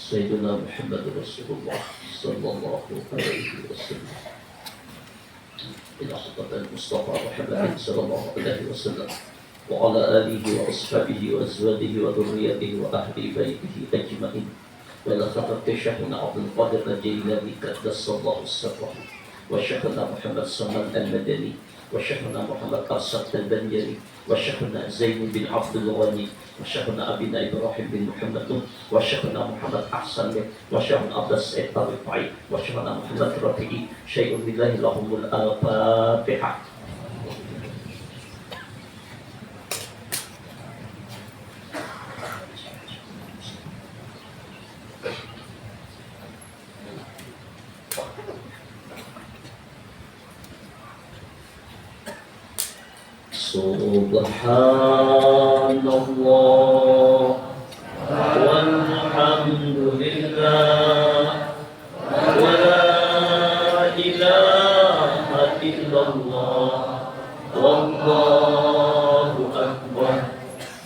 سيدنا محمد رسول الله صلى الله عليه وسلم إلى حضرة المصطفى محمد صلى الله عليه وسلم وعلى آله وأصحابه وأزواجه وذريته وأهل بيته أجمعين وإلى حضرة شيخنا عبد القادر الجيلاني قدس الله سره وشيخنا محمد سلمان المدني وشيخنا محمد أرشد البنيري وشيخنا زين بن عبد الغني وشيخنا أبينا إبراهيم بن محمد وشيخنا محمد أحسن وشيخنا عبد السعيد الرفاعي وشيخنا محمد رفيعي شيء بالله لهم الفاتحة. Subhanallah walhamdulillah wa la ilaha illallah wallahu akbar.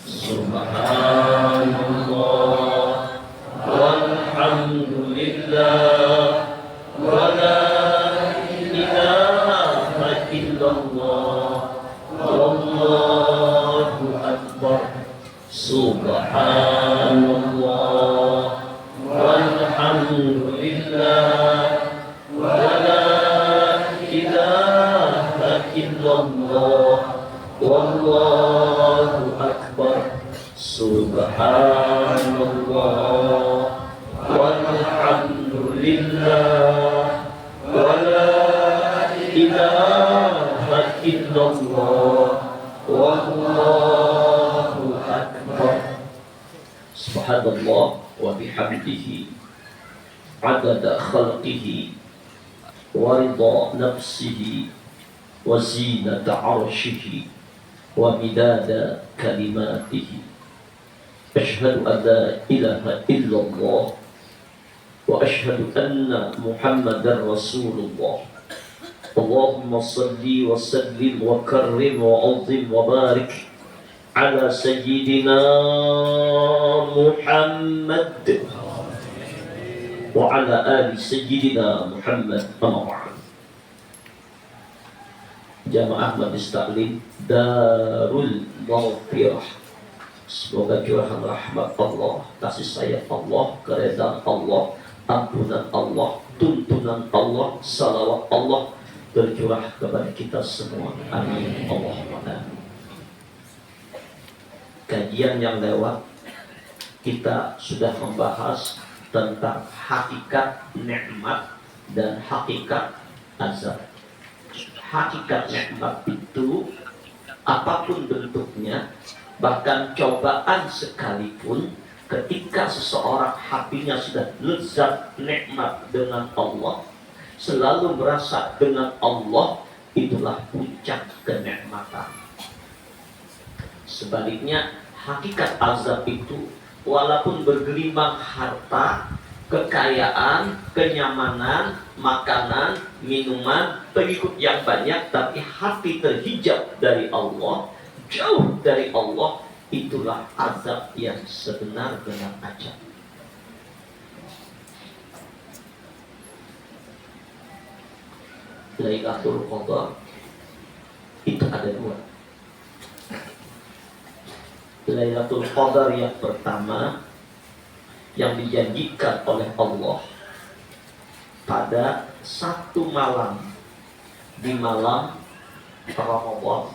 Subhanallah walhamdulillah wa la ilaha illallah Allahu Akbar. Subhanallah walhamdulillah wa la ilaha illallah wallahu akbar. Subhanallah walhamdulillah wa la ilaha illallah wallahu akbar. Subhanallah wa bihamdihi adada khalqihi wa ridha nafsihi wa zinata arshihi wa midada kalimatihi. Ashhadu an la ilaha illallah wa ashhadu anna Muhammadar Rasulullah. Allahumma salli wa sallim wa karrim wa azim wa barik ala sayyidina Muhammad wa ala ali sayyidina Muhammad. Amma ba'd. Jamaah Majlis Taklim Darul Maghfirah, semoga curahan rahmat Allah, kasih sayang Allah, keredaan Allah, ampunan Allah, tuntunan Allah, salawat Allah tercurah kepada kita semua. Amin. Allahumma amin. Kajian yang lewat kita sudah membahas tentang hakikat nikmat dan hakikat azab. Hakikat nikmat itu apapun bentuknya, bahkan cobaan sekalipun, ketika seseorang hatinya sudah lezat nikmat dengan Allah, selalu merasa dengan Allah, itulah puncak kenikmatan. Sebaliknya, hakikat azab itu walaupun bergelimang harta, kekayaan, kenyamanan, makanan, minuman, pengikut yang banyak, tapi hati terhijab dari Allah, jauh dari Allah, itulah azab yang sebenar-benarnya. Lailatul Qadar itu ada dua. Lailatul Qadar yang pertama yang dijanjikan oleh Allah pada satu malam di malam Ramadan.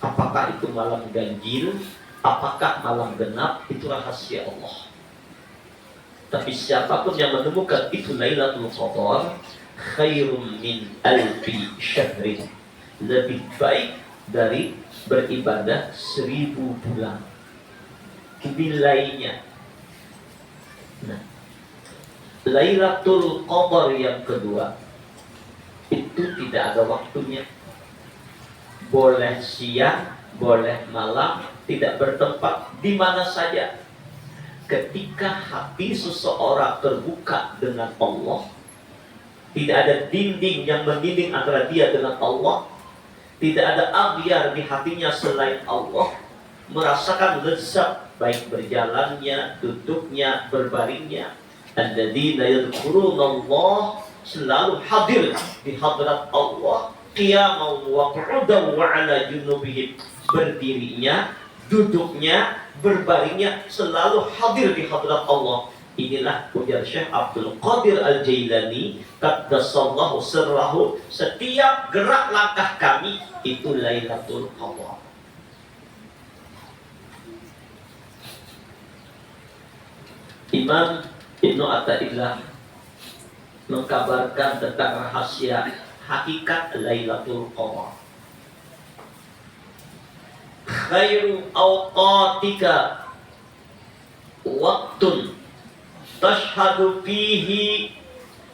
Apakah itu malam ganjil, apakah malam genap, itu rahasia Allah. Tapi siapapun yang menemukan itu Lailatul Qadar, khairum min alfi syahrin, lebih baik dari beribadah 1000 bulan. Nilainya. Nah, Lailatul Qadar yang kedua itu tidak ada waktunya. Boleh siang, boleh malam, tidak bertempat, di mana saja. Ketika hati seseorang terbuka dengan Allah, tidak ada dinding yang mendinding antara dia dengan Allah, tidak ada aghyar di hatinya selain Allah, merasakan lezat baik berjalannya, duduknya, berbaringnya, Alladzina yadhkurunallah, selalu hadir di hadrat Allah, qiyaman wa qu'udan wa ala junubihim, berdirinya, duduknya, berbaringnya selalu hadir di hadrat Allah. Inilah ujar Syekh Abdul Qadir Al-Jailani, qaddasallahu sirrahu, setiap gerak langkah kami itu Lailatul Qadar. Imam Ibnu Athaillah mengkabarkan tentang rahasia hakikat Lailatul Qadar. Khairu awqatika waqtun tashhadu fihi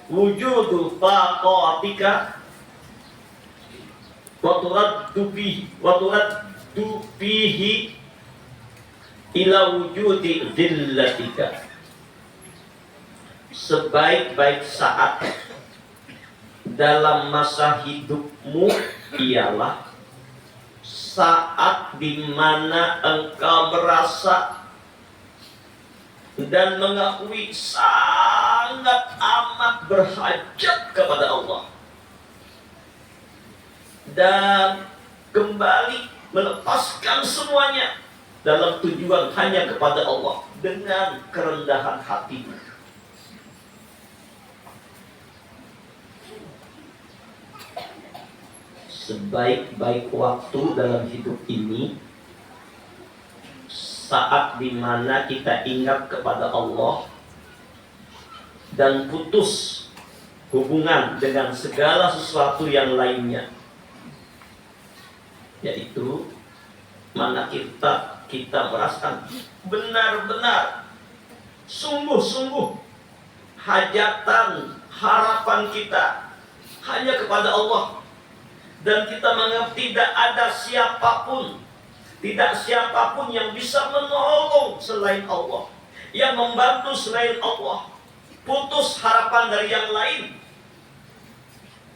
wujudu faqatika wa turaddu fihi ila wujudi zillatika. Sebaik-baik saat dalam masa hidupmu ialah saat di mana engkau merasa dan mengakui sangat amat berhajat kepada Allah dan kembali melepaskan semuanya dalam tujuan hanya kepada Allah dengan kerendahan hati. Sebaik-baik waktu dalam hidup ini saat dimana kita ingat kepada Allah dan putus hubungan dengan segala sesuatu yang lainnya, yaitu mana kita merasakan benar-benar sungguh-sungguh hajatan harapan kita hanya kepada Allah, dan kita menganggap tidak ada siapapun yang bisa menolong selain Allah, yang membantu selain Allah, putus harapan dari yang lain.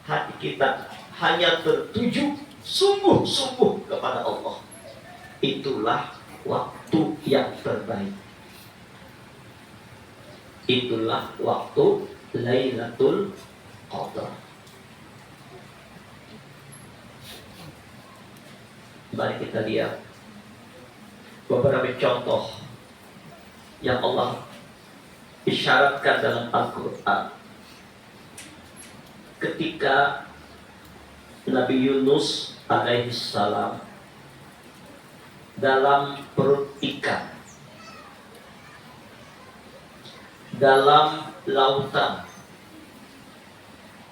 Hati kita hanya tertuju sungguh-sungguh kepada Allah. Itulah waktu yang terbaik. Itulah waktu Lailatul Qadar. Mari kita lihat beberapa contoh yang Allah isyaratkan dalam Al-Quran. Ketika Nabi Yunus alaihissalam dalam perut ikan, dalam lautan,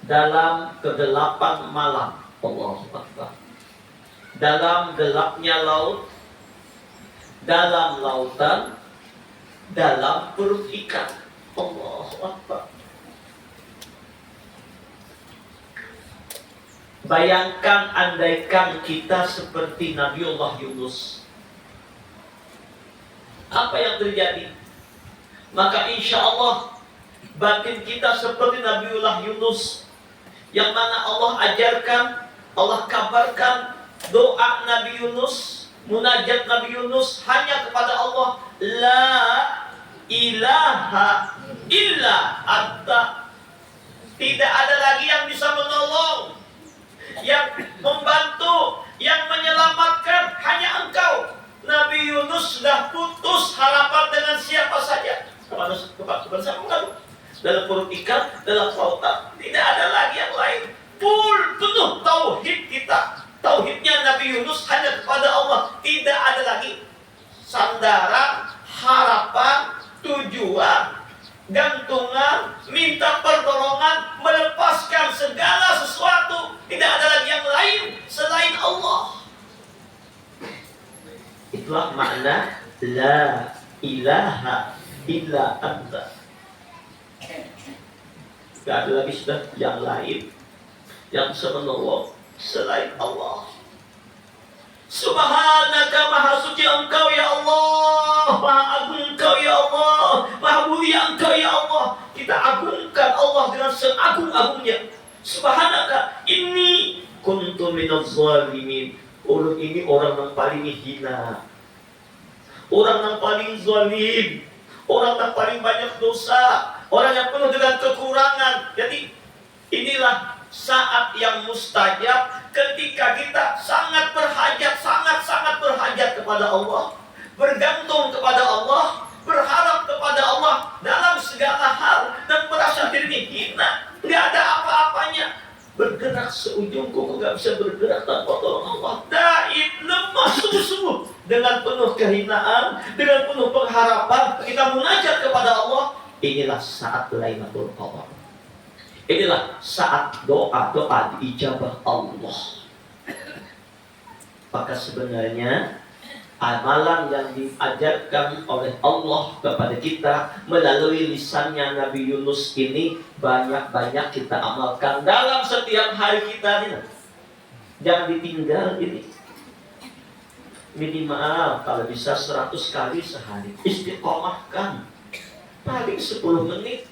dalam kegelapan malam, Allahu Akbar, dalam gelapnya laut, dalam lautan, dalam perut ikan, Allahu Akbar. Bayangkan andaikan kita seperti Nabiullah Yunus, apa yang terjadi? Maka insya Allah batin kita seperti Nabiullah Yunus, yang mana Allah ajarkan, Allah kabarkan doa Nabi Yunus, munajat Nabi Yunus hanya kepada Allah, la ilaha illa anta. Tidak ada lagi yang bisa menolong, yang membantu, yang menyelamatkan, hanya Engkau. Nabi Yunus sudah putus harapan dengan siapa saja. Kepada siapa? Dalam perut ikan, dalam lautan. Tidak ada lagi yang lain. Penuh tauhid kita. Tauhidnya Nabi Yunus hanya kepada Allah. Tidak ada lagi sandaran, harapan, tujuan, gantungan, minta pertolongan, melepaskan segala sesuatu. Tidak ada lagi yang lain selain Allah. Itulah makna la ilaha illa anta. Tidak ada lagi sudah yang lain yang bisa menolong selain Allah. Subhanaka, maha suci Engkau ya Allah, maha agung Engkau ya Allah, maha mulia Engkau ya Allah. Kita agungkan Allah dengan seagung-agungnya. Subhanaka, inni kuntu minaz zalimin. Orang ini orang yang paling hina, orang yang paling zalim, orang yang paling banyak dosa, orang yang penuh dengan kekurangan. Jadi inilah saat yang mustajab ketika kita sangat berhajat, sangat berhajat kepada Allah, bergantung kepada Allah, berharap kepada Allah dalam segala hal, dan merasa diri hina, nggak ada apa-apanya. Bergerak seujung kuku nggak bisa bergerak tanpa tolong Allah. Daib lemah sungguh-sungguh dengan penuh kehinaan, dengan penuh pengharapan kita munajat kepada Allah. Inilah saat Lailatul Qadar. Inilah saat doa-doa diijabah Allah. Maka sebenarnya amalan yang diajarkan oleh Allah kepada kita melalui lisannya Nabi Yunus ini banyak-banyak kita amalkan dalam setiap hari kita ini. Jangan ditinggal ini. Minimal kalau bisa 100 kali sehari. Istiqomahkan. Paling 10 menit.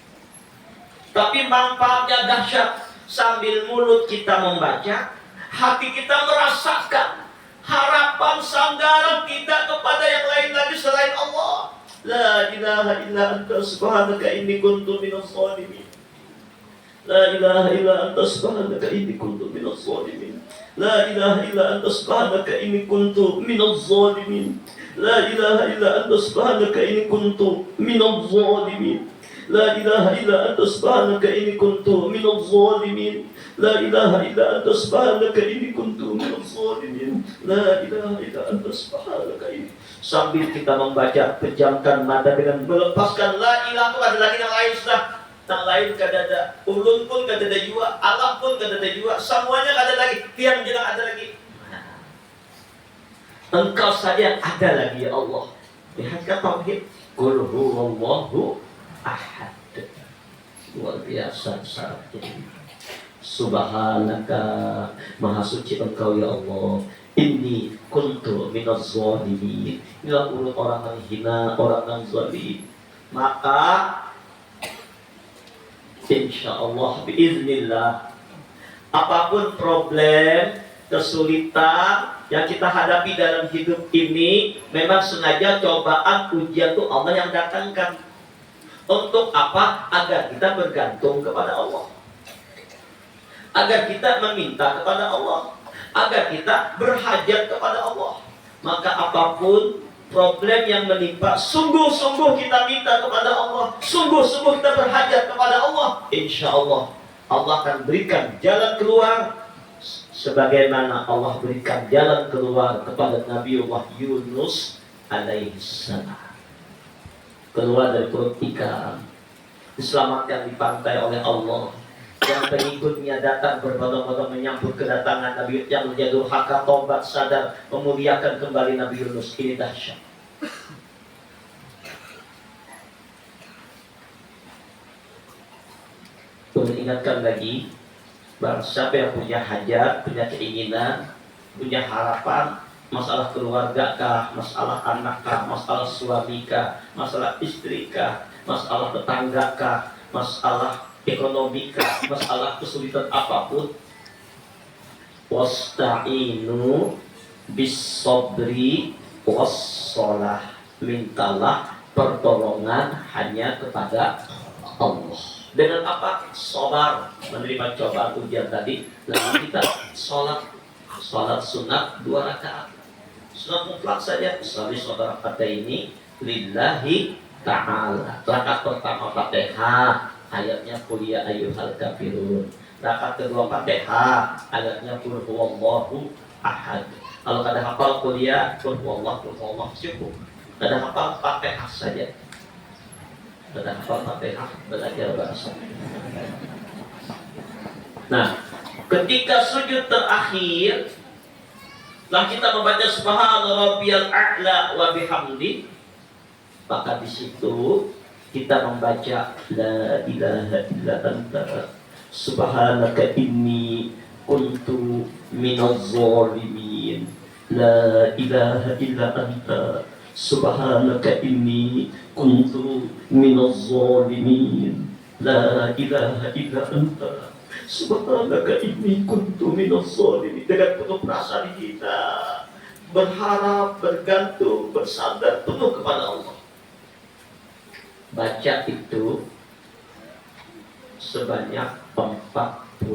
Tapi manfaatnya dahsyat. Sambil mulut kita membaca, hati kita merasakan harapan sandaran kita kepada yang lain lagi selain Allah. La ilaha illa anta subhanaka inni kuntu minaz zalimin. La ilaha illa anta subhanaka inni kuntu minaz zalimin. La ilaha illa anta subhanaka inni kuntu minaz zalimin. La ilaha illa anta subhanaka inni kuntu minaz zalimin. La ilaha illa anta subhanaka inni kuntu minaz zalimin. La ilaha illa anta subhanaka inni kuntu minaz zalimin. La ilaha illa anta subhanaka inni. Sambil kita membaca, pejamkan mata dengan melepaskan la ilaha itu ada lagi yang lain sudah. Yang lain kadada, ulun pun kadada jua, Allah pun kadada jua, semuanya kadada lagi, tiang jenang ada lagi. Engkau saja ada lagi ya Allah. Lihat kan tauhid. Qul huwallahu ahad. Luar biasa satu. Subhanaka, maha suci engkau ya Allah. Inni kuntu minaz zalimin. Inilah urut orang yang hina, orang yang zalim. Maka insyaallah biiznillah, apapun problem, kesulitan yang kita hadapi dalam hidup ini, memang sengaja cobaan ujian itu Allah yang datangkan. Untuk apa? Agar kita bergantung kepada Allah, agar kita meminta kepada Allah, agar kita berhajat kepada Allah. Maka apapun problem yang menimpa, sungguh-sungguh kita minta kepada Allah, sungguh-sungguh kita berhajat kepada Allah. Insya Allah Allah akan berikan jalan keluar, sebagaimana Allah berikan jalan keluar kepada Nabiullah Yunus alaihissalam. Keluar dari perut ikan, diselamatkan di pantai oleh Allah. Yang pengikutnya datang berbondong-bondong menyambut kedatangan Nabi yang menjadi durhaka, tobat, sadar, memuliakan kembali Nabi Yunus. Ini dahsyat. Untuk ingatkan lagi, barang siapa yang punya hajat, punya keinginan, punya harapan, masalah keluarga kah, masalah anak kah, masalah suami kah, masalah istri kah, masalah tetangga kah, masalah ekonomi kah, masalah kesulitan apapun, wasta'inu bis-sabri was-shalah, mintalah pertolongan hanya kepada Allah. Dengan apa? Sabar, menerima cobaan ujian tadi. Lalu kita sholat sunat 2 rakaat, sunat mutlak saja. Sholli saudara kata ini lillahi ta'ala. Rakaat pertama Fatihah, ayatnya qul ya ayyuhal kafirun. Rakaat kedua Fatihah, ayatnya qul huwallahu ahad. Kalau kada hafal qul huwallahu cukup. Kada hafal Fatihah saja. Kada hafal Fatihah, belajar bahasa. Nah, ketika sujud terakhir, setelah kita membaca subhana rabbiyal a'la wa bihamdi, maka di situ kita membaca la ilaha illa anta subhanaka inni kuntu minaz zalimin. La ilaha illa anta subhanaka inni kuntu minaz zalimin. La ilaha illa anta subhanaka inni kuntu minaz zalimin. Dengan penuh perasaan kita berharap, bergantung, bersandar penuh kepada Allah. Baca itu sebanyak 41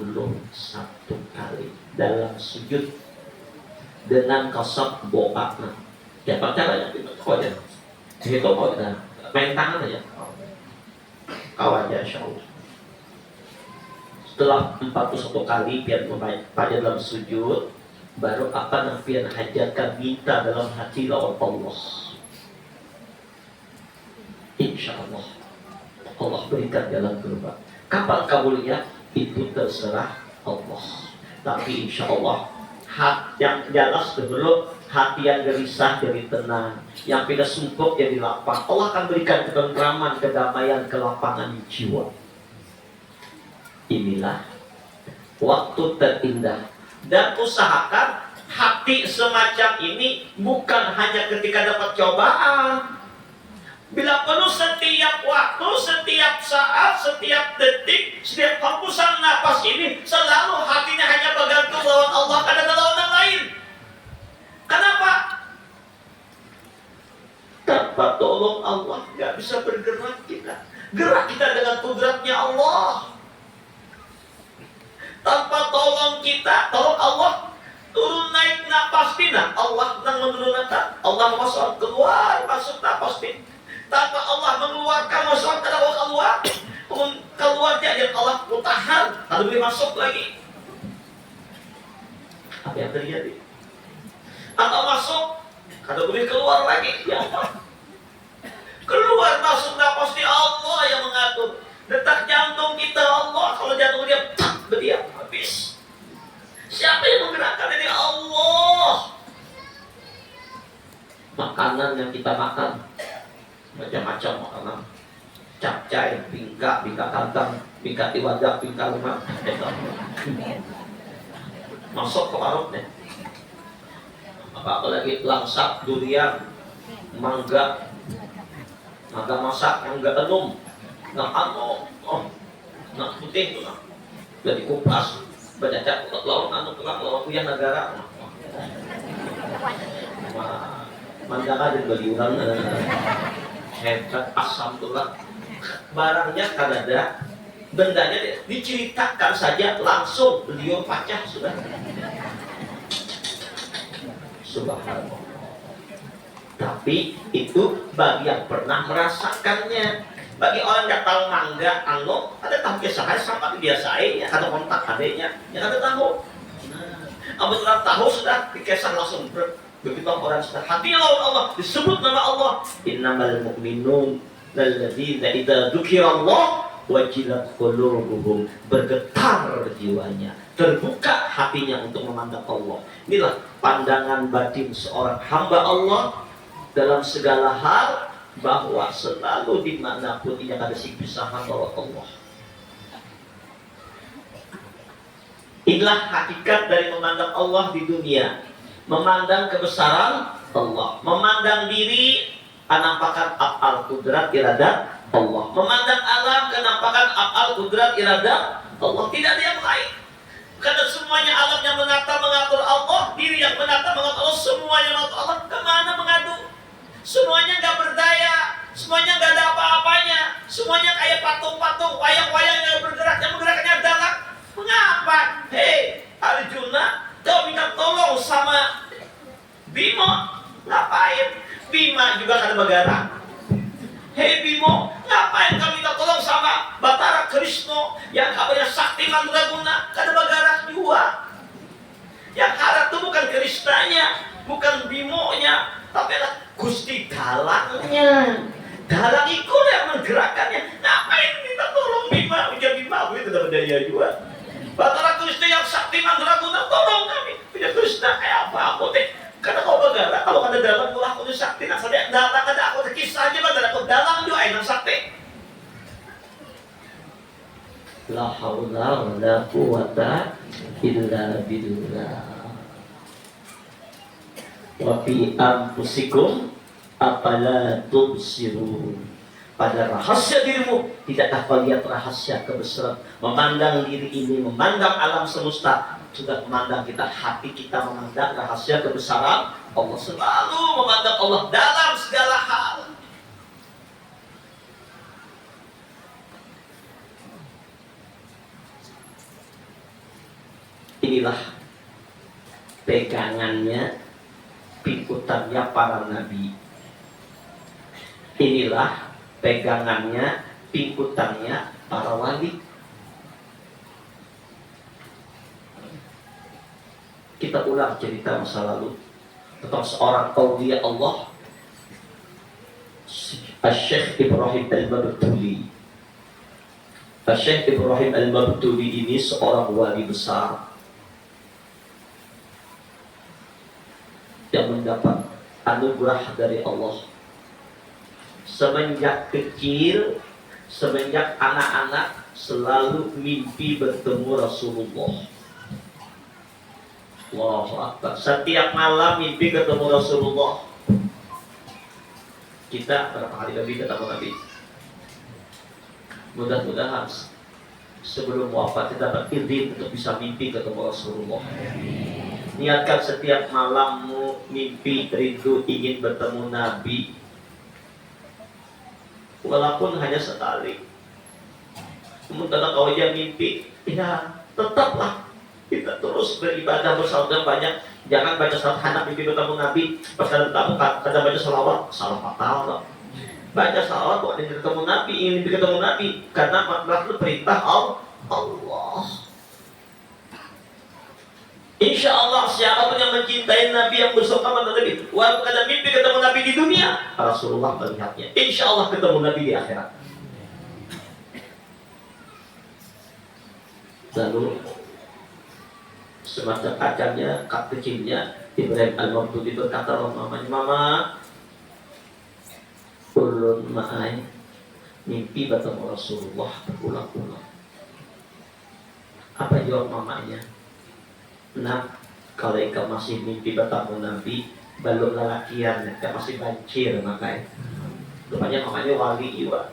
kali dalam sujud dengan kasab boakna. Ya caranya kau aja. Itu kau aja. Main tangan aja. Kau aja insyaallah. Setelah 41 kali pian pada dalam sujud, baru apa yang pian hajatkan minta dalam hati lawan Allah. Insyaallah Allah berikan jalan keluar. Kapan kabulnya itu terserah Allah. Tapi insyaallah hati yang jelas dulu, hati yang gelisah jadi tenang, yang tidak suntuk jadi lapang. Allah akan berikan ketentraman, kedamaian, kelapangan jiwa. Inilah waktu terindah. Dan usahakan hati semacam ini bukan hanya ketika dapat cobaan. Bila perlu setiap waktu, setiap saat, setiap detik, setiap hembusan napas ini selalu hatinya hanya bergantung lawan Allah, karena ada lawan yang lain. Kenapa? Tanpa tolong Allah nggak bisa bergerak kita. Gerak kita dengan kudratnya Allah. Tanpa tolong kita, tolong Allah, turun naik napas pina, Allah yang menurunkan, Allah masuk keluar masuk napas pina. Tanpa Allah mengeluarkan masuk kalau keluar, keluarnya yang Allah tahan, lalu boleh masuk lagi. Apa yang terjadi? Atau masuk, kalau boleh keluar lagi, ya Allah. Keluar masuk napas di Allah yang mengatur. Detak jantung kita Allah, kalau jantung dia berdiam habis. Siapa yang menggerakkan ini? Allah. Makanan yang kita makan macam-macam makanan, capcay, bingka kantang, bingka iwadak, bingka lemak, masuk ke parutnya. Apalagi langsak, durian, mangga masak yang enggak enum, nak putih tuh, jadi kupas, bercacak lawan lawan yang negara, mandangan dan beliuran, hebat asam tulang, barangnya kan ada, bendanya diceritakan saja langsung beliau pacah sudah. Subhanallah. Tapi itu bagi yang pernah merasakannya. Bagi orang yang tahu mangga, ada tahu kisahnya sama biasain ya, ada kontak adanya, yang ada tahu. Abis tahu sudah dikesah langsung begitu orang sudah hati Allah disebut nama Allah. Innamal mu'minun lalladzina idza dzukirallah wajilat qulubuhum, bergetar jiwanya, terbuka hatinya untuk memandang Allah. Inilah pandangan batin seorang hamba Allah dalam segala hal, bahwa selalu dimanapun ia ada pisahan oleh Allah. Inilah hakikat dari memandang Allah di dunia, memandang kebesaran Allah, memandang diri kenampakan af'al qudrat iradah Allah, memandang alam kenampakan af'al qudrat iradah Allah, tidak ada yang lain. Karena semuanya alam yang mengatur Allah, diri yang mengatur Allah, semuanya mengatur Allah. Kemana mengadu? Semuanya nggak berdaya, semuanya nggak ada apa-apanya, semuanya kayak patung-patung, wayang-wayang yang bergerak, yang bergeraknya dalam. Mengapa? Hei Arjuna, kau minta tolong sama Bima, ngapain? Bima juga kan bergerak. Hei Bimo, ngapain kau minta tolong sama Batara Krishna yang kabarnya sakti mandraguna, kan bergerak juga. Yang harap itu bukan Krishnanya, bukan Bimonya, tapi adalah Gusti dalangnya. Dalang itu yang menggerakkannya. Ngapain minta tolong Bima? Ujar Bima, aku itu dapat daya juga. Batara Krishna yang sakti mandraguna, tolong kami. Ujar Krishna, kayak apa aku teh? Karena kau bergerak, kalau ada dalang pula aku sakti. Nah, saya dalang ada aku kisah aja, ada aku dalang juga enak sakti. La haula wala quwata illa billah. Wa fi anfusikum afala tubsirun. Pada rahasia dirimu, tidakkah kau lihat rahasia kebesaran? Memandang diri ini, memandang alam semesta, sudah memandang kita, hati kita memandang rahasia kebesaran Allah. Selalu memandang Allah dalam segala hal. inilah pegangannya, pikutannya para nabi. Inilah pegangannya, pikutannya para wali. Kita ulang cerita masa lalu tentang seorang aulia Allah, Syekh Ibrahim Al-Mabtuli. Syekh Ibrahim Al-Mabtuli ini seorang wali besar yang mendapat anugerah dari Allah. Semenjak kecil, semenjak anak-anak, selalu mimpi bertemu Rasulullah. Allahu Akbar. Setiap malam mimpi ketemu Rasulullah. Kita berapa kali lebih ketemu Nabi? Mudah-mudahan sebelum wafat kita dapat izin untuk bisa mimpi ketemu Rasulullah. Niatkan setiap malammu mimpi rindu ingin bertemu Nabi, walaupun hanya sekali. Namun kalau kau aja mimpi, ya tetaplah kita terus beribadah bersama banyak. Jangan baca salat anak mimpi bertemu Nabi, pas kalian kadang baca salawat, salah fatal. Baca salawat kok ingin ketemu Nabi, ingin mimpi ketemu Nabi, karena maksud perintah Allah. Insya Allah siapapun yang mencintai Nabi, yang bersama Nabi, walaupun ada mimpi ketemu Nabi di dunia, Rasulullah melihatnya. Insya Allah ketemu Nabi di akhirat. Lalu semacam kacanya, kak kecilnya Ibrahim Al-Mabtuli berkata sama mamanya, "Mama, ulun ma'ai mimpi bertemu Rasulullah berulang-ulang." Apa jawab mamanya? "Nak, kalau engkau masih mimpi bertemu Nabi, belum lelakian, engkau masih bancir makanya." Rupanya mamanya wali juga.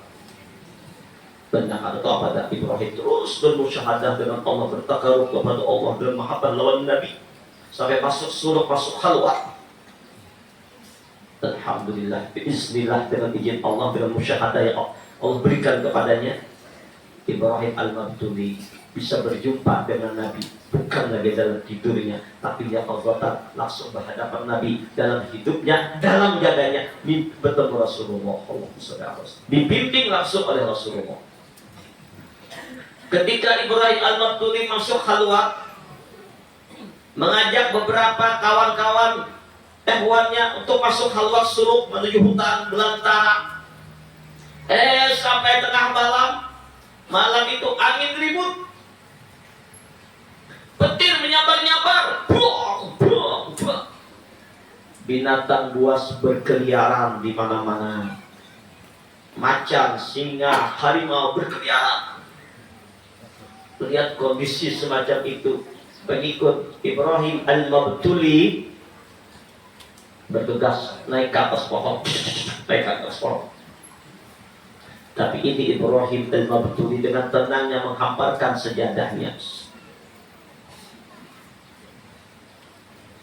Benar atau pada Ibrahim terus bermusyahadah dengan Allah, bertakarub kepada Allah dan mahabbah lawan Nabi sampai masuk surah, masuk khalwat. Alhamdulillah, bismillah, dengan izin Allah, dengan musyahadah yang Allah berikan kepadanya, Ibrahim Al-Mabtuli bisa berjumpa dengan Nabi, bukan lagi dalam tidurnya, tapi dia Allah langsung berhadapan Nabi dalam hidupnya, dalam jaganya, bertemu Rasulullah. Dibimbing langsung oleh Rasulullah. Ketika Ibrahim Al-Mabtuli masuk khalwat, mengajak beberapa kawan-kawan ehwannya untuk masuk khalwat suruk menuju hutan belantara. Sampai tengah malam itu angin ribut, petir menyabar-nyabar, binatang buas berkeliaran di mana-mana, macan, singa, harimau berkeliaran. Lihat kondisi semacam itu, pengikut Ibrahim Al-Mabtuli bertugas naik ke atas pohon, Tapi ini Ibrahim Al-Mabtuli dengan tenangnya menghamparkan sejadahnya,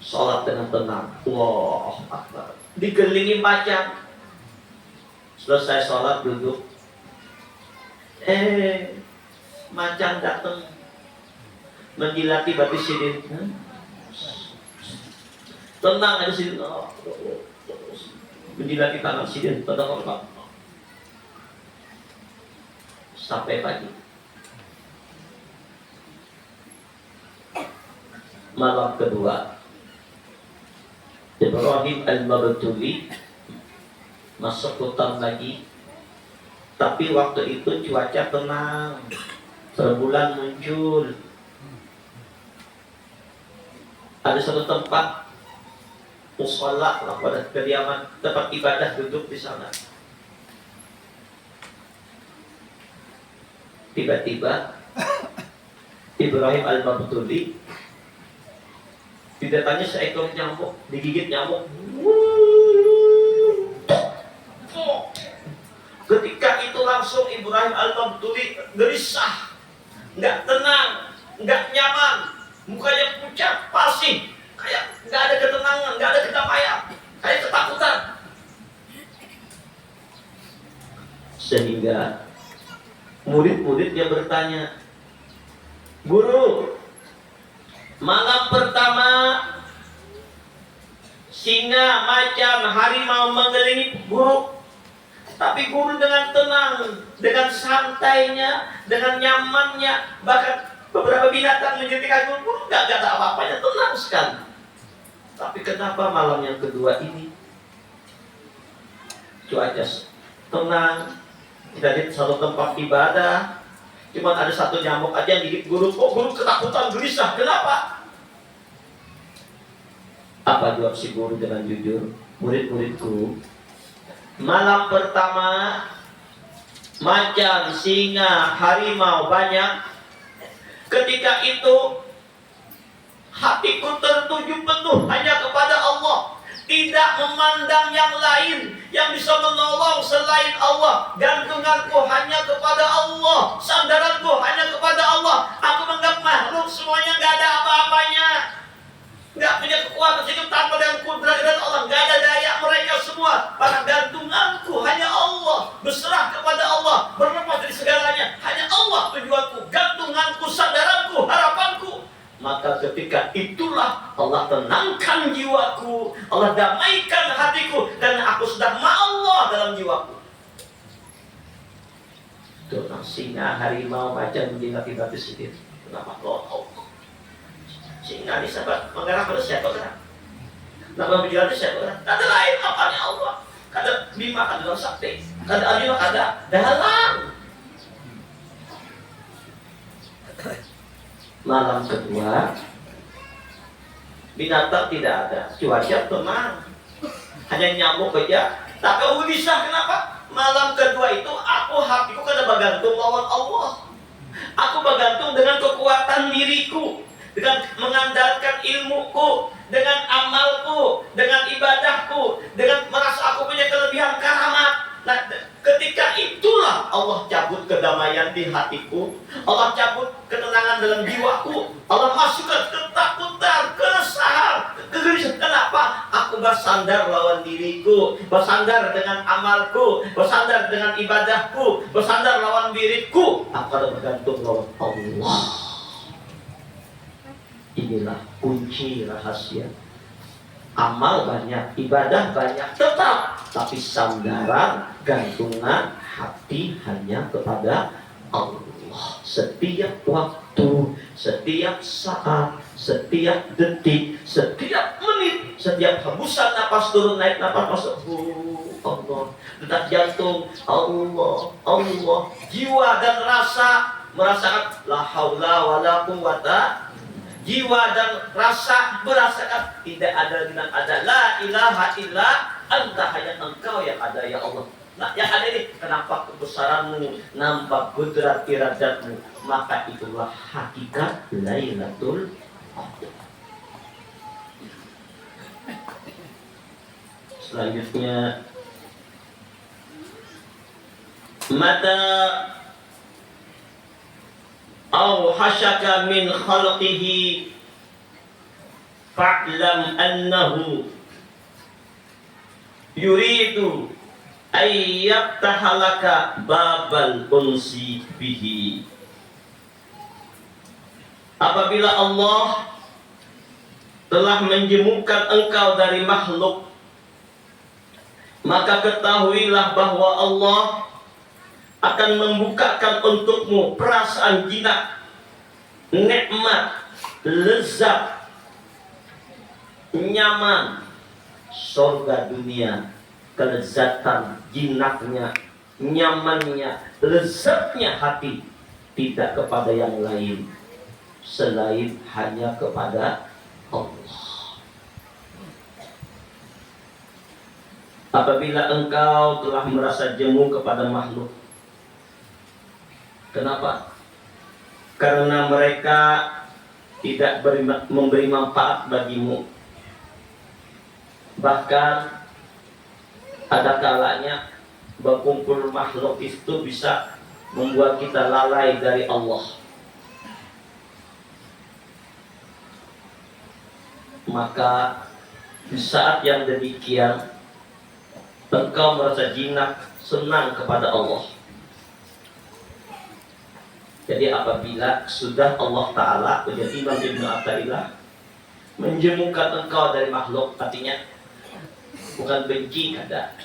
sholat dengan tenang. Allahu Akbar. Dikelilingi macan. Selesai sholat duduk. Macan datang menjilati batis sidin. Tenang aja sidin. Menjilati tangan sidin. Tenang apa? Sampai pagi. Malam kedua, Ibrahim Al-Mabtuli masuk hutan lagi. Tapi waktu itu cuaca tenang, rembulan muncul. Ada satu tempat mushola, pada kediaman, tempat ibadah, duduk di sana. Tiba-tiba Ibrahim Al-Mabtuli didatangi seekor nyamuk, digigit nyamuk. Ketika itu langsung Ibrahim Al-Mabtuli gelisah, nggak tenang, nggak nyaman, mukanya pucat, pasif, kayak nggak ada ketenangan, nggak ada kedamaian, kayak ketakutan. Sehingga murid-murid yang bertanya, "Guru, Malam pertama, singa, macan, harimau mengelilingi guru. Tapi guru dengan tenang, dengan santainya, dengan nyamannya, bahkan beberapa binatang menjadikan guru nggak ada apa-apanya, tenang sekali. Tapi kenapa malam yang kedua ini cuaca tenang, kita di satu tempat ibadah, cuma ada satu nyamuk aja yang gigit guru. Oh, guru ketakutan, gelisah. Kenapa? Apa jawab si guru dengan jujur? Murid-muridku, malam pertama macan, singa, harimau banyak. Ketika itu hatiku tertuju penuh hanya kepada Allah, tidak memandang yang lain yang bisa menolong selain Allah. Gantunganku hanya kepada Allah, sandaranku hanya kepada Allah. Aku menganggap makhluk semuanya gak ada apa-apanya, gak punya kekuatan hidup tanpa dengan kudrat dan Allah, gak ada daya mereka semua. Maka gantunganku hanya Allah, berserah kepada Allah, berlepas dari segalanya. Hanya Allah tujuanku, gantunganku, sandaranku, harapanku. Maka ketika itulah Allah tenangkan jiwaku, Allah damaikan hatiku, dan aku sudah ma'allah dalam jiwaku. Itu singa, harimau, macan menjilat-jilat sedikit. Kenapa Allah? Singa ini sahabat mengarah pada siapa kan? Nama menjilat siapa kan? Ada lain apanya Allah. Kada Bima, kada dalam sakti, kada Arjuna, kada dalam. Malam kedua, binatang tidak ada, cuaca tenang, hanya nyamuk aja. Tak kau bisa kenapa? Malam kedua itu hatiku kada bergantung lawan Allah. Aku bergantung dengan kekuatan diriku, dengan mengandalkan ilmuku, dengan amalku, dengan ibadahku, dengan merasa aku punya kelebihan karamat. Nah, ketika itulah Allah cabut kedamaian di hatiku, Allah cabut ketenangan dalam jiwaku, Allah masukkan ketakutan, keresahan, kegelisahan. Kenapa? Aku bersandar lawan diriku, bersandar dengan amalku, bersandar dengan ibadahku, bersandar lawan diriku. Aku ada bergantung lawan Allah. Inilah kunci rahasia. Amal banyak, ibadah banyak, tetap, tapi sandaran, gantungan hati hanya kepada Allah. Setiap waktu, setiap saat, setiap detik, setiap menit, setiap hembusan napas turun naik napas masuk, Allah. Detak jantung, Allah, Allah. Jiwa dan rasa merasakan la haula wala quwata. Jiwa dan rasa merasakan tidak ada dengan ada la ilaha illa anta, hanya engkau yang ada ya Allah. Nah, yang ada ini, kenapa kebesaranmu, nampak kudrat iradatmu, maka itulah hakikat Lailatul Qadar. Selanjutnya, mata aw hasyaka min khalqihi fa'lam annahu yuridu ay yaftahalaka babal unsi bihi. Apabila Allah telah menjemukkan engkau dari makhluk, maka ketahuilah bahwa Allah akan membukakan untukmu perasaan jinak, nikmat, lezat, nyaman, surga dunia, kelezatan, jinaknya, nyamannya, lezatnya hati, tidak kepada yang lain selain hanya kepada Allah. Apabila engkau telah merasa jemu kepada makhluk, kenapa? Karena mereka tidak memberi manfaat bagimu. Bahkan ada kalanya berkumpul makhluk itu bisa membuat kita lalai dari Allah. Maka di saat yang demikian engkau merasa jinak, senang kepada Allah. Jadi apabila sudah Allah Ta'ala, ujar Imam Ibn Athaillah, menjemukan engkau dari makhluk, artinya bukan benci kada.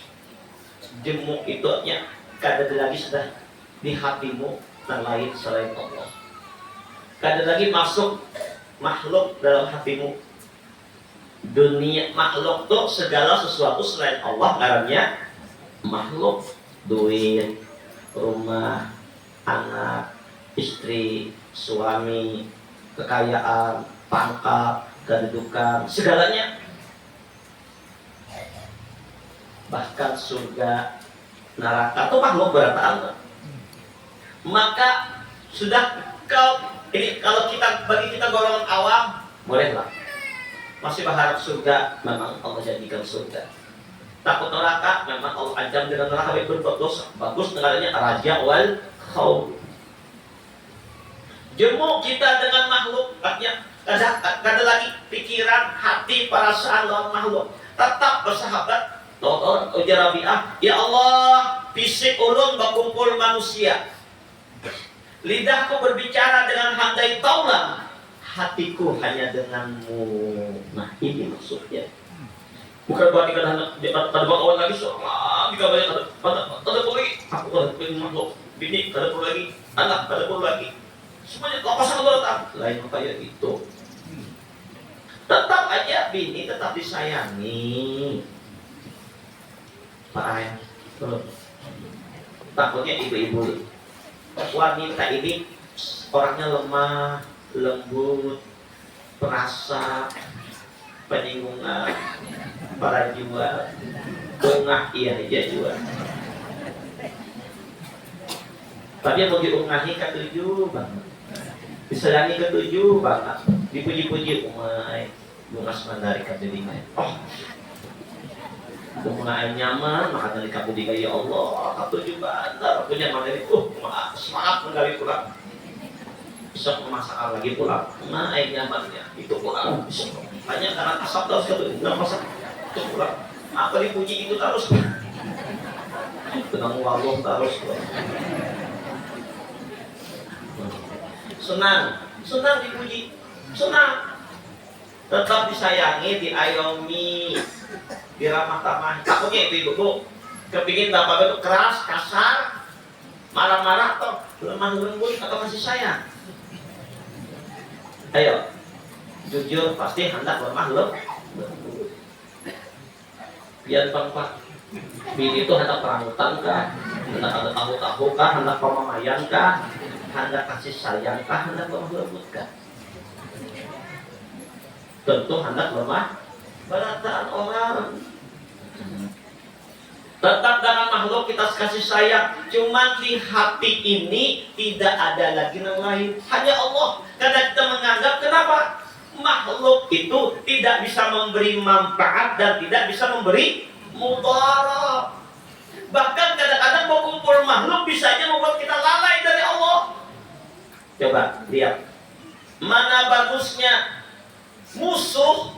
Jemuk itu artinya kada lagi sudah di hatimu yang lain selain Allah. Kada lagi masuk makhluk dalam hatimu. Dunia makhluk tuh segala sesuatu selain Allah karena makhluk, duit, rumah, anak, istri, suami, kekayaan, pangkat, kedudukan, segalanya. Bahkan surga, neraka itu makhluk berataan. Maka sudah ini kalau kita bagi kita golongan awam bolehlah masih berharap surga, memang Allah jadikan surga. Takut neraka, memang Allah ancam dengan neraka berbuat dosa. Bagus negaranya raja wal khawf. Jemu kita dengan makhluk, artinya kada lagi pikiran, hati, perasaan lawan makhluk. Tetap bersahabat. Ujar Rabi'ah, ya Allah, fisik ulun berkumpul manusia. Lidahku berbicara dengan handai taulan, hatiku hanya denganmu. Nah ini maksudnya. Bukan berarti kada bakawan lagi selama jika banyak kada perlu lagi. Aku kada perlu makhluk, bini kada perlu lagi, anak kada perlu lagi. Semuanya lepasan Allah datang. Lain kayak itu. Tetap aja bini tetap disayangi. Pak Ayah, takutnya ibu-ibu wanita ini orangnya lemah, lembut, perasa, penyinggungan, para jiwa, bengah iya aja jiwa. Tapi yang mau diungahi ketujuh banget, disayangi ketujuh banget, dipuji-puji umai, bunga semandari kadirinya. Oh, bunga nyaman, maka dari kadirinya ya Allah, ketujuh banget, punya mana itu, semangat menggali pulang. Bisa memasak lagi pulang, nah air nyamannya itu pulang. Hanya karena asap terus nggak masak itu pulang. Apa dipuji itu terus, tenang walong terus. Senang dipuji, senang. Tetap disayangi, diayomi, diramah-tamahi. Takutnya ibu-ibu kepingin bapak itu keras, kasar, marah-marah atau lemah lembut atau kasih sayang. Ayo, jujur pasti hendak lemah lembut. Biar bangpa, bini itu hendak perangutan kah, hendak ada tahu-tahu kah, hendak pemamayan kah, hendak kasih sayang kah, hendak lemah lembut kah? Tentu hendak lemah berataan orang. Tetap dengan makhluk kita kasih sayang. Cuman di hati ini tidak ada lagi yang lain, hanya Allah. Karena kita menganggap kenapa? Makhluk itu tidak bisa memberi manfaat dan tidak bisa memberi mudarat. Bahkan kadang-kadang berkumpul makhluk bisa aja membuat kita lalai dari Allah. Coba lihat, mana bagusnya musuh,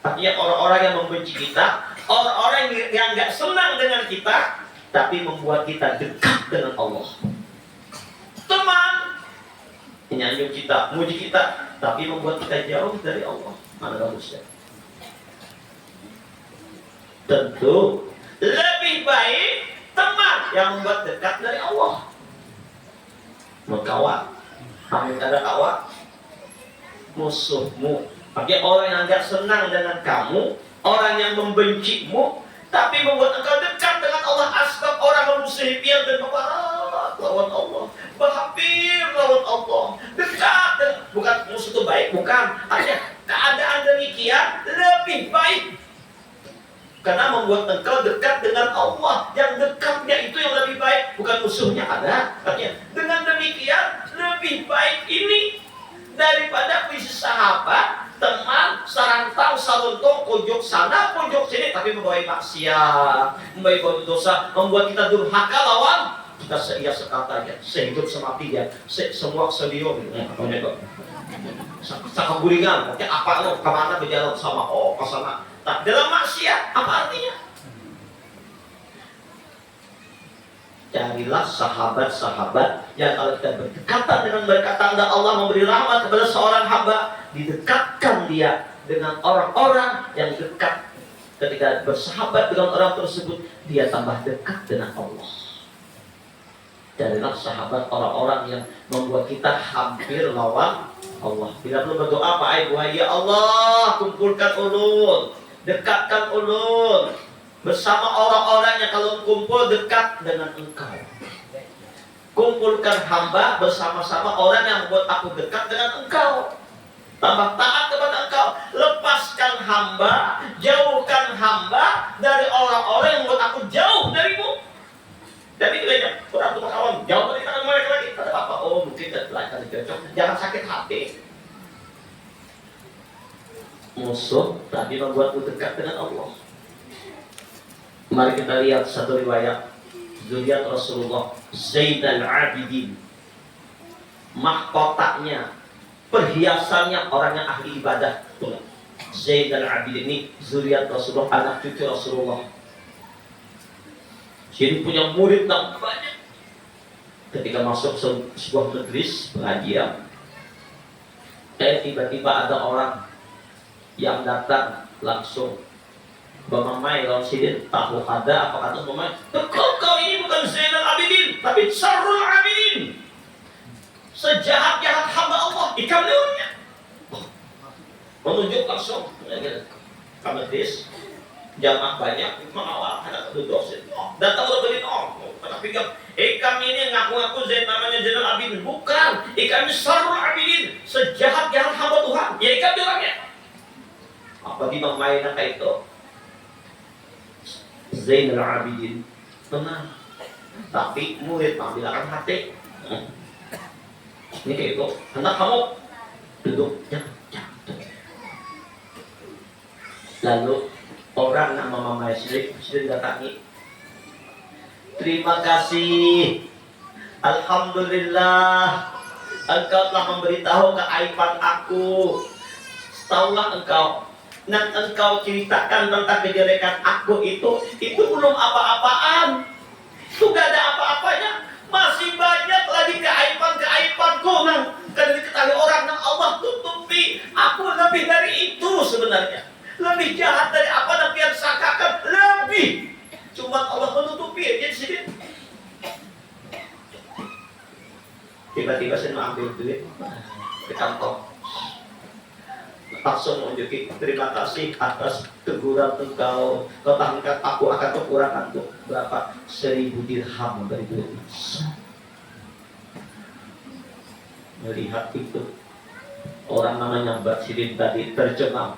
artinya orang-orang yang membenci kita, orang-orang yang nggak senang dengan kita, tapi membuat kita dekat dengan Allah. Teman menyanjung kita, muji kita, tapi membuat kita jauh dari Allah. Mana bagusnya? Tentu lebih baik teman yang membuat dekat dari Allah. Kawan, kami ada kawan, musuhmu. Artinya orang yang nggak senang dengan kamu, orang yang membencimu, tapi membuat engkau dekat dengan Allah. Asbab orang memusuhi pian dan membarat lawan Allah, berhampir lawan Allah, dekat dan bukan musuh itu baik, bukan. Artinya keadaan demikian lebih baik karena membuat engkau dekat dengan Allah. Yang dekatnya itu yang lebih baik, bukan musuhnya ada. Artinya dengan demikian lebih baik ini daripada puisi sahabat, teman, sarantau, saruntong, pojok sana, pojok sini, tapi membawa maksiat, membawa dosa, membuat kita durhaka lawan kita seia sekata aja, sehidup semati ya, semua seliur, sakaguringan, apa lo, kemana berjalan sama, oh ke sana. Nah, dalam maksiat apa artinya? Carilah sahabat-sahabat yang kalau kita berdekatan dengan mereka, tanda Allah memberi rahmat kepada seorang hamba, didekatkan dia dengan orang-orang yang dekat. Ketika bersahabat dengan orang tersebut, dia tambah dekat dengan Allah. Carilah sahabat orang-orang yang membuat kita hampir lawan Allah. Bila perlu berdoa, Pak Ibu, ya Allah, kumpulkan ulun, dekatkan ulun bersama orang-orang yang kalau kumpul dekat dengan Engkau. Kumpulkan hamba bersama-sama orang yang membuat aku dekat dengan Engkau. Tambah taat kepada Engkau. Lepaskan hamba, jauhkan hamba dari orang-orang yang membuat aku jauh darimu. Jadi kita kurang tuh kawan, jauh dari tangan mereka lagi. Kata apa? Oh, mungkin tidak belajar cocok. Jangan sakit hati. Musuh tadi membuatmu dekat dengan Allah. Mari kita lihat satu riwayat zuriat Rasulullah, Zainal Abidin. Mahkotanya, perhiasannya orang yang ahli ibadah. Zainal Abidin ini zuriat Rasulullah, anak cucu Rasulullah. Jadi punya murid yang banyak. Ketika masuk sebuah majelis pengajian, tiba-tiba ada orang yang datang langsung, Bamamai lawan sidin, tahu ada apa kata Bamamai? Kau ini bukan Zainal Abidin, tapi Syarrul Abidin. Sejahat-jahat hamba Allah, ikan leonnya. Menunjuk langsung ke majelis, jamaah banyak, mengawal anak itu dosen. Datang orang beri tapi kami ini ngaku-ngaku namanya Zainal Abidin. Bukan, kami Syarrul Abidin, sejahat-jahat hamba Tuhan. Ya ikan orangnya. Apa di Bamamai kayak itu? Zainal Abidin tenang, tapi murid mengambilkan hati. Ini kayak itu, hendak kamu duduk jatuh. Lalu orang nama Mama Sri datangi. Terima kasih, alhamdulillah, engkau telah memberitahu keaiban aku. Tahulah engkau, dan engkau ceritakan tentang kejelekan aku itu belum apa-apaan. Itu gak ada apa-apanya. Masih banyak lagi keaiban-keaibanku yang kadang diketahui orang yang Allah tutupi. Aku lebih dari itu sebenarnya. Lebih jahat dari apa yang kalian sangkakan. Lebih. Cuma Allah menutupi aja di sini. Tiba-tiba saya mau ambil duit ke kantong. Langsung menunjuki, terima kasih atas teguran engkau. Kau tangkat aku akan kekurangan untuk berapa? 1000 dirham dari duit. Melihat itu, orang namanya Mbak Sidin tadi tercengang.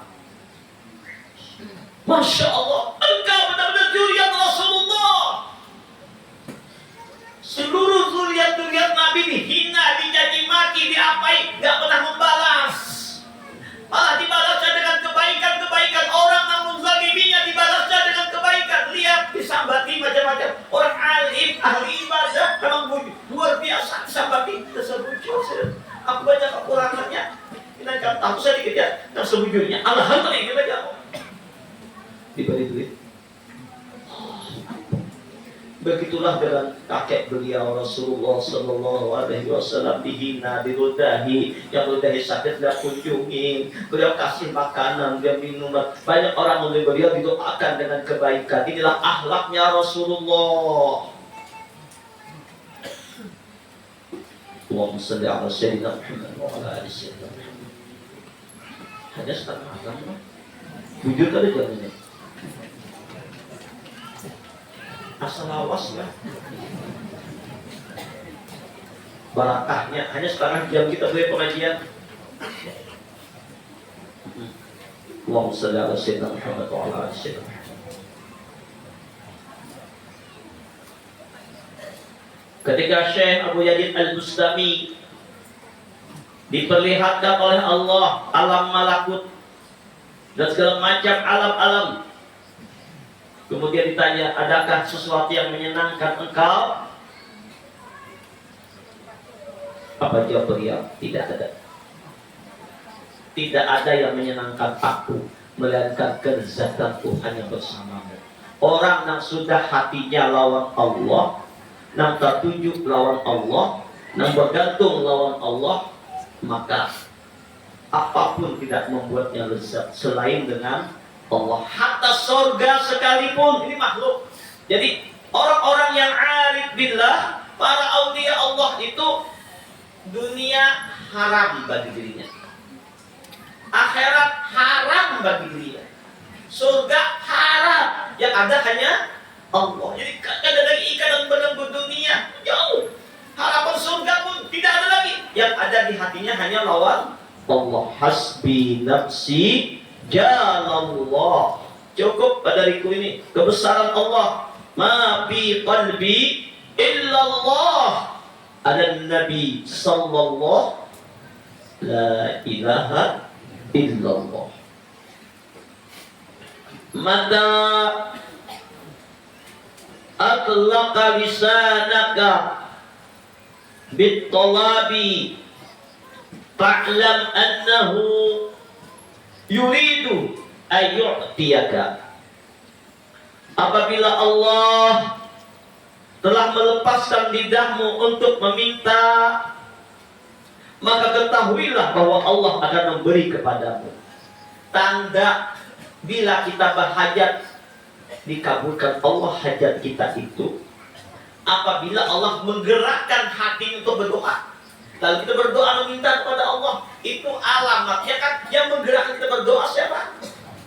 Masya Allah, engkau benar-benar zuriat Rasulullah. Seluruh zuriat Nabi dihina, dicaci maki, diapai, gak pernah membalas. Malah dibalasnya dengan kebaikan-kebaikan. Orang yang menzaliminya dibalasnya dengan kebaikan. Lihat, disambati macam-macam. Orang alim, ahli ibadah, memang luar biasa disambati. Tersebut, aku baca kekurangannya. Kita kan tahu sedikit ya. Tersebutnya, alhamdulillah kita baca. Diberi duit. Begitulah dengan kakek beliau Rasulullah Sallallahu Alaihi Wasallam dihina, diludahi, yang ludahi sakit tidak kunjungi. Beliau kasih makanan, dia minuman. Banyak orang memberi beliau didoakan dengan kebaikan. Inilah akhlaknya Rasulullah. Allahumma shalli ala sayyidina Muhammad wa ala ali sayyidina Muhammad. Hanya setengah malam lah. Jujur kali jangan ini. Asal awas lah. Barakahnya hanya setengah jam kita boleh pengajian. Allahumma shalli ala sayyidina Muhammad wa ala ali sayyidina Muhammad. Ketika Syekh Abu Yazid Al-Bustami diperlihatkan oleh Allah alam malakut dan segala macam alam-alam, kemudian ditanya, adakah sesuatu yang menyenangkan engkau? Apa jawab beliau? Tidak ada. Tidak ada yang menyenangkan aku melainkan kezatan Tuhan yang bersamamu. Orang yang sudah hatinya lawan Allah, nang tertuju lawan Allah, nang bergantung lawan Allah, maka apapun tidak membuatnya lezat selain dengan Allah. Hatta surga sekalipun, ini makhluk. Jadi orang-orang yang arif billah, para aulia Allah itu dunia haram bagi dirinya, akhirat haram bagi dirinya, surga haram, yang ada hanya Allah. Jadi ada lagi ikatan belenggu dunia, jauh. Harapan surga pun tidak ada lagi. Yang ada di hatinya hanya lawan Allah. Hasbi nafsi jalallah. Cukup pada diriku ini kebesaran Allah. Ma fi qalbi illallah. Ada Nabi sallallahu la ilaha illallah. Mata atlaqa lisanaka bit-talabi fa'lam annahu yuridu ayyu'tiyaka. Apabila Allah telah melepaskan lidahmu untuk meminta, maka ketahuilah bahwa Allah akan memberi kepadamu. Tanda bila kita berhajat, dikabulkan Allah hajat kita itu apabila Allah menggerakkan hati untuk berdoa. Lalu kita berdoa meminta kepada Allah, itu alamatnya kan yang menggerakkan kita berdoa siapa?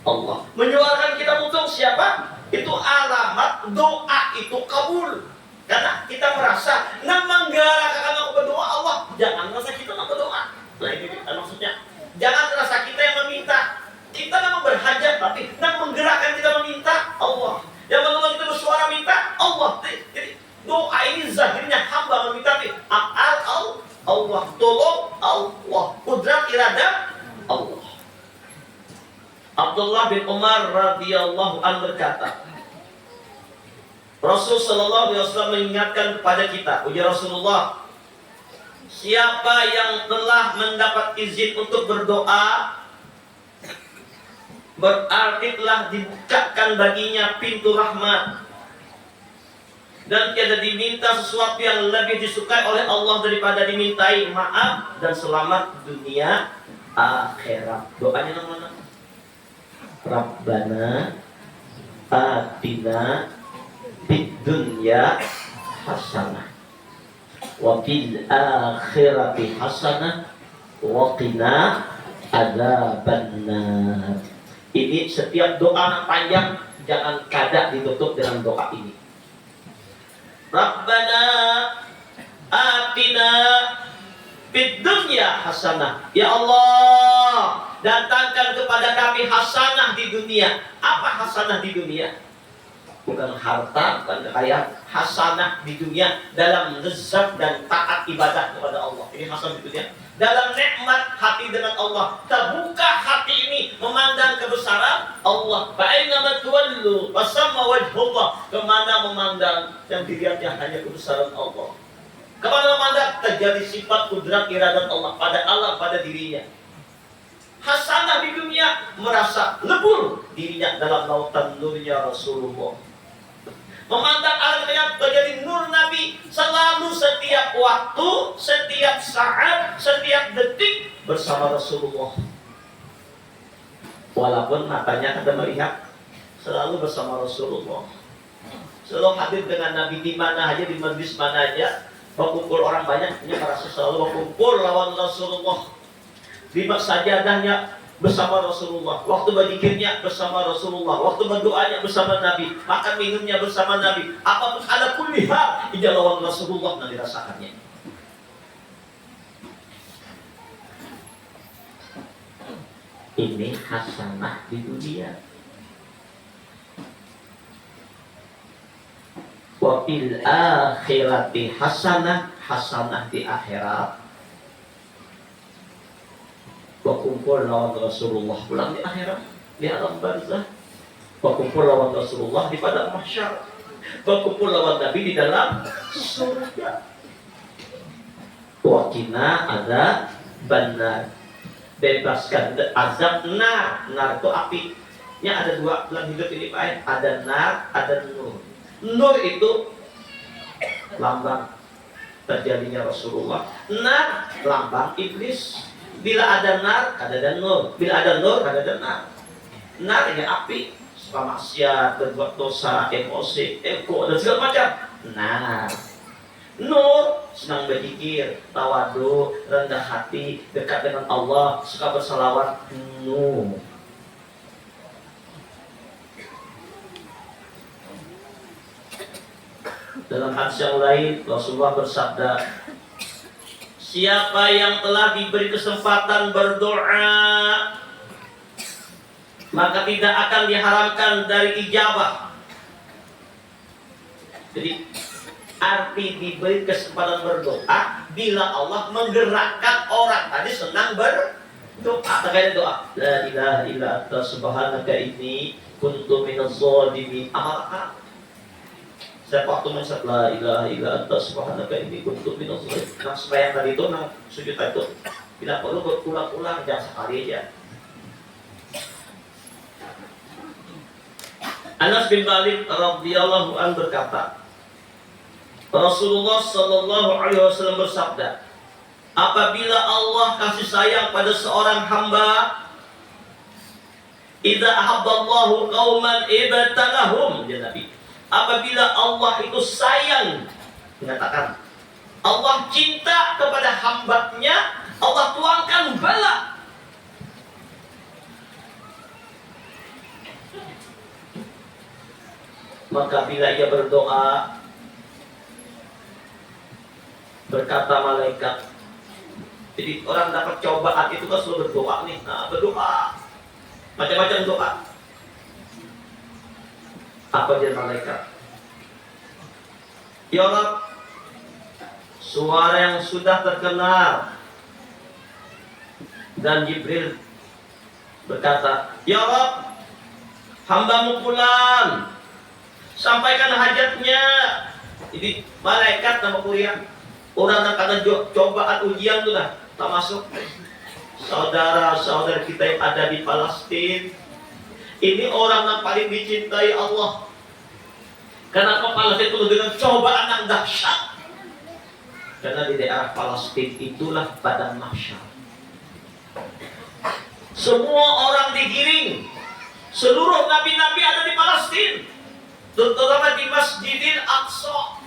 Allah. Menyuarakan kita untung siapa? Itu alamat doa itu kabul. Karena kita merasa nak menggerakkan aku berdoa Allah. Jangan merasa kita nak berdoa. Nah ini maksudnya. Jangan merasa kita yang meminta. Kita memang berhajat, tapi nak menggerakkan kita meminta Allah. Yang menolong kita bersuara minta Allah. Jadi doa ini zahirnya hamba meminta, tapi Allah, tolong Allah, kudrat iradah Allah. Abdullah bin Umar radhiyallahu anhu berkata, Rasul sallallahu alaihi wasallam mengingatkan kepada kita, ujar Rasulullah, siapa yang telah mendapat izin untuk berdoa, berarti telah dibukakan baginya pintu rahmat dan tiada diminta sesuatu yang lebih disukai oleh Allah daripada dimintai maaf dan selamat dunia akhirat. Doanya yang mana? Rabbana atina fid dunya hasanah wa fil akhirati hasanah wa qina adzabannar. Ini setiap doa panjang jangan kada ditutup dengan doa ini. Rabbana atina fid dunya hasanah. Ya Allah, datangkan kepada kami hasanah di dunia. Apa hasanah di dunia? Bukan harta, bukan kekayaan. Hasanah di dunia dalam lezat dan taat ibadah kepada Allah. Ini hasanah di dunia. Dalam nikmat hati dengan Allah, terbuka hati ini memandang kebesaran Allah. Ba'inama tuwallu fasamma wajhullah. Kemana memandang yang dilihatnya hanya kebesaran Allah. Kemana memandang terjadi sifat kudrat iradat Allah pada Allah pada dirinya. Hasanah di dunia merasa lebur dirinya dalam lautan nurnya Rasulullah. Memandang alamnya terjadi nur Nabi selalu setiap waktu, setiap saat, setiap detik bersama Rasulullah. Walaupun matanya kada melihat, selalu bersama Rasulullah. Selalu hadir dengan Nabi di mana aja, di majlis mana aja, berkumpul orang banyak, dia merasa selalu berkumpul lawan Rasulullah. Di sajadahnya bersama Rasulullah, waktu berzikirnya bersama Rasulullah, waktu berdoanya bersama Nabi, makan minumnya bersama Nabi, apapun ada kulli hal di lawan Rasulullah dan dirasakannya. Ini hasanah di dunia. Wa fil akhirati hasanah, hasanah di akhirat. Berkumpul lawan Rasulullah pulang di akhirat, di alam barzah. Berkumpul lawan Rasulullah di padang mahsyar. Berkumpul lawan Nabi di dalam surga. Wakina ada benar, bebaskan azab nar. Nar itu api. Ini ada dua dalam hidup ini Pak. Ada nar, ada nur. Nur itu lambang terjadinya Rasulullah. Nar, lambang iblis. Bila ada nar, ada nur. Bila ada nur, ada nar. Nar ya api, suka maksiat, berbuat dosa, emosi, ego, dan segala macam. Nar. Nur, senang berzikir, tawadu, rendah hati, dekat dengan Allah, suka bersalawat. Nur. Dalam hadis yang lain, Rasulullah bersabda, siapa yang telah diberi kesempatan berdoa, maka tidak akan diharamkan dari ijabah. Jadi arti diberi kesempatan berdoa bila Allah menggerakkan orang tadi senang berdoa. Terkait doa, la ilaha illa anta subhanaka inni kuntu minaz zalimin. Amal. Saya waktu mengucap la ilaha illa anta subhanaka inni kuntu minaz zalimin. Nah, sembahyang tadi itu, nah sujud itu tidak perlu berulang-ulang, jangan sekali aja. Anas bin Malik radhiyallahu anhu berkata, Rasulullah sallallahu alaihi wasallam bersabda, apabila Allah kasih sayang pada seorang hamba, idza ahabballahu qauman ibtalahum, ya Nabi. Apabila Allah itu sayang, mengatakan Allah cinta kepada hambanya, Allah tuangkan bala. Maka bila ia berdoa, berkata malaikat, jadi orang dapat cobaan itu kan selalu berdoa nih. Nah, berdoa macam-macam doa. Apa dia malaikat? Ya Allah, suara yang sudah terkenal. Dan Jibril berkata, ya Allah, hambamu pulang, sampaikan hajatnya. Jadi malaikat nama kuliah, orang yang karena cobaan ujian itu dah tak masuk. Saudara-saudara kita yang ada di Palestina, ini orang yang paling dicintai Allah. Kenapa Palestina itu dengan cobaan yang dahsyat? Karena di daerah Palestina itulah padang mahsyar. Semua orang digiring. Seluruh nabi-nabi ada di Palestina, terutama di Masjidil Aqsa.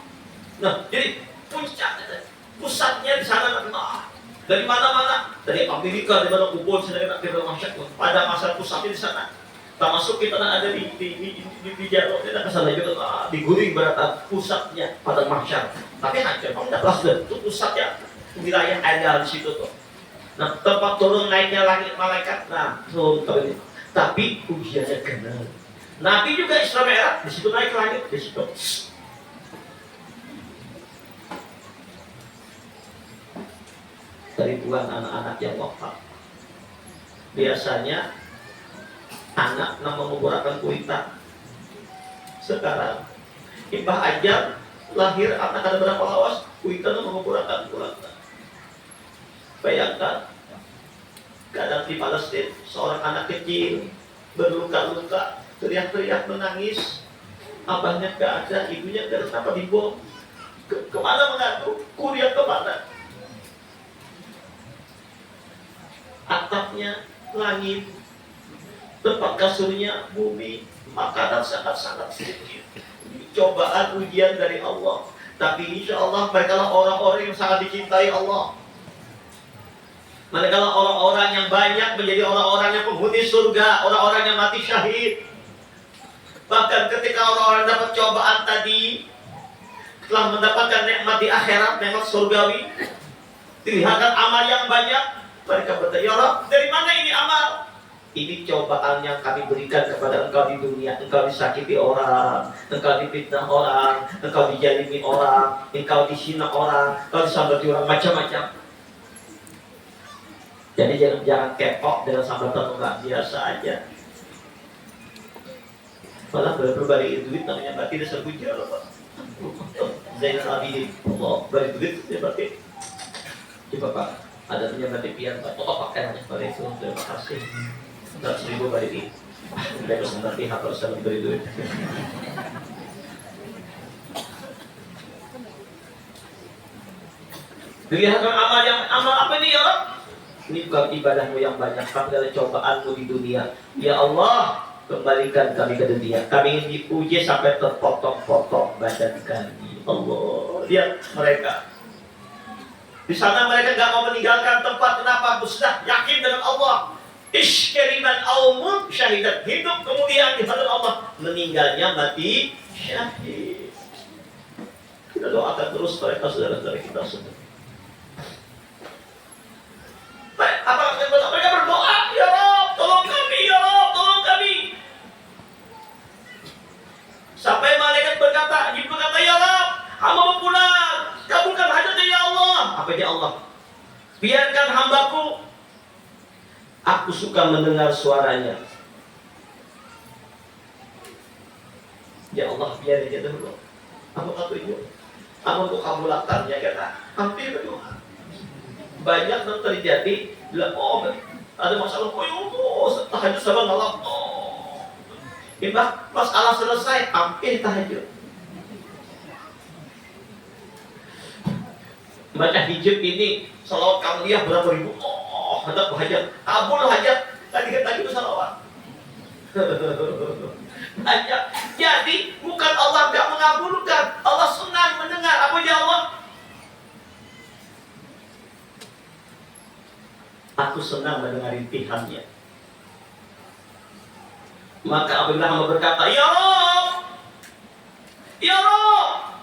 Nah, jadi puncak, pusatnya di sana. Nah, dari mana-mana, dari Amerika, dari mana kubur, sedang nak kira mahsyar. Pada masa pusatnya di sana. Termasuk kita ada di Jarot, kita ke sana juga diguring berada pusatnya pada mahsyar. Tapi hanya kamu tidak jelas itu pusatnya wilayah ada di situ tuh. Nah, tempat turun naiknya langit malaikat. Nah, tapi ujiannya kenal. Nabi juga Isra Mi'raj di situ naik langit di situ. Dari bulan anak-anak yang wafat. Biasanya anak yang menguburakan kuita. Sekarang Ibah Ajab lahir anak ada berapa lawas, kuita yang menguburakan kuita. Bayangkan kadang di Palestina seorang anak kecil berluka-luka, teriak-teriak menangis, abahnya gak ada, ibunya gak ada, kenapa dibom? Kemana mengadu? Kuliah kemana? Atapnya langit, tempat kasurnya bumi, makanan sangat-sangat sedikit. Cobaan ujian dari Allah. Tapi insya Allah mereka lah orang-orang yang sangat dicintai Allah. Mereka lah orang-orang yang banyak menjadi orang-orang yang penghuni surga, orang-orang yang mati syahid. Bahkan ketika orang-orang dapat cobaan tadi, telah mendapatkan nikmat di akhirat, nikmat surgawi, dilihatkan amal yang banyak, mereka bertanya, ya Allah, dari mana ini amal? Ini cobaan yang kami berikan kepada engkau di dunia. Engkau disakiti orang, engkau difitnah orang, engkau dijalimi orang, engkau disina orang, engkau disambati orang, macam-macam. Jadi jangan kepok dengan sambatan orang biasa aja. Malah berbalik duit namanya berarti dasar puja loh Pak. Zainal Abidin, Allah balik duit ya berarti. Coba Pak, ada punya berarti pian Pak, pakai hanya seperti itu. Terima kasih. 100.000 balik ini. Udah sebentar pihak harus diberi duit. Dilihat amal apa ini ya Rabb? Ini bukan ibadahmu yang banyak, tapi adalah cobaanmu di dunia. Ya Allah, kembalikan kami ke dunia. Kami ingin diuji sampai terpotong-potong badan kami. Allah, lihat mereka. Di sana mereka nggak mau meninggalkan tempat. Kenapa? Sudah yakin dengan Allah. Iskeriman aumut syahidat, hidup kemudian di hadapan Allah, meninggalnya mati syahid. Kita doakan terus mereka, saudara-saudara kita semua. Apa mereka berdoa, ya Rabb, tolong kami, ya Rabb, tolong kami. Sampai malaikat berkata, Jibril berkata, ya Rabb, hamba mau pulang, kabulkan hajatnya ya Allah. Apa dia Allah? Biarkan hambaku, aku suka mendengar suaranya. Ya Allah, biar dia dulu. Aku itu, aku untuk kabulkan ya kata. Hampir berdoa. Banyak yang terjadi bilang, oh ada masalah, tahajud sama malam, masalah selesai, hampir tahajud. Baca hijab ini, salawat kamliyah berapa ribu, hadap hajat, kabul hajat, tadi itu salawat. Banyak. Jadi bukan Allah nggak mengabulkan, Allah senang mendengar. Apa ya Allah? Aku senang mendengar rintihannya. Maka apabila hamba berkata, ya Rabb, ya Rabb,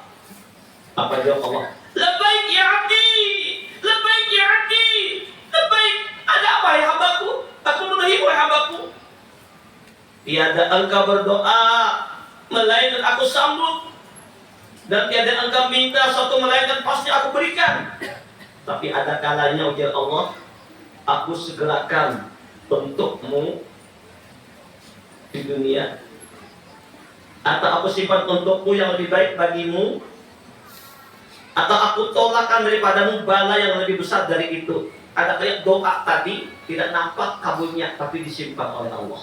apa jawab Allah? Labbaik ya abdi, labbaik ya abdi, labbaik. Ada apa ya hambaku? Aku menahimu ya hambaku. Tiada engkau berdoa melainkan aku sambut, dan tiada engkau minta suatu melainkan pasti aku berikan. Tapi ada kalanya ujar Allah, aku segerakan untukmu di dunia, atau aku simpan untukmu yang lebih baik bagimu, atau aku tolakkan daripadamu bala yang lebih besar dari itu. Ada kayak doa tadi tidak nampak kabulnya, tapi disimpan oleh Allah.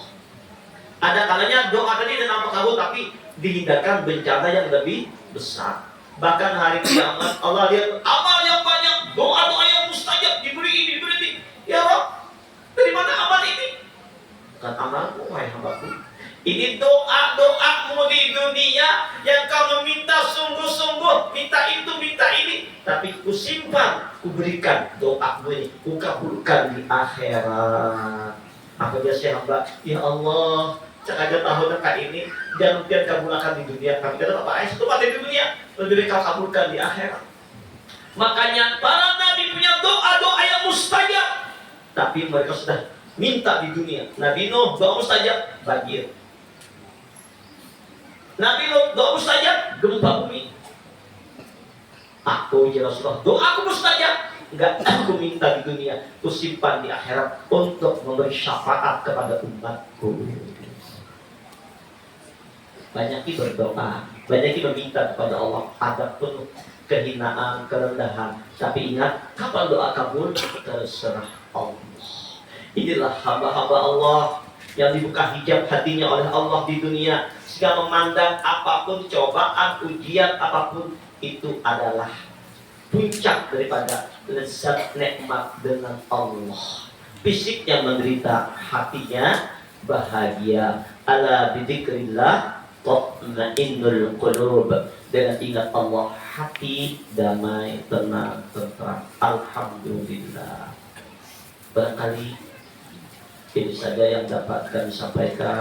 Ada kalanya doa tadi tidak nampak kabul, tapi dihindarkan bencana yang lebih besar. Bahkan hari kiamat Allah lihat amal yang banyak, doa-doa yang mustajab, diberi ini, diberi ini. Ya Rabb, dari mana amal ini? Bukan amalku, wahai hambaku. Ini doa-doamu di dunia yang kau meminta sungguh-sungguh, minta itu, minta ini, tapi ku simpan, ku berikan doamu ini, ku kabulkan di akhirat. Apa dia si hamba? Ya Allah, sengaja tahun ini jangan biar kabulkan di dunia. Kami kata apa? Itu mati di dunia, lebih kau kabulkan di akhirat. Makanya para nabi punya doa-doa yang mustajab, tapi mereka sudah minta di dunia. Nabi Nuh doa mustajab, banjir. Nabi Nuh doa mustajab, gempa bumi. Aku ya Rasulullah, doaku mustajab, enggak aku minta di dunia, aku simpan di akhirat untuk memberi syafaat kepada umatku. Banyak berdoa, banyak meminta kepada Allah, ada penuh kehinaan, kerendahan. Tapi ingat, kapan doa kabul? Terserah Allah. Inilah hamba-hamba Allah yang dibuka hijab hatinya oleh Allah di dunia, sehingga memandang apapun cobaan, ujian apapun itu adalah puncak daripada lezat nikmat dengan Allah. Fisik yang menderita, hatinya bahagia. Ala bidzikrillah tatma'innul qulub. Dengan ingat Allah, hati damai, tenang, tentram. Alhamdulillah. Barangkali ini saja yang dapat kami sampaikan.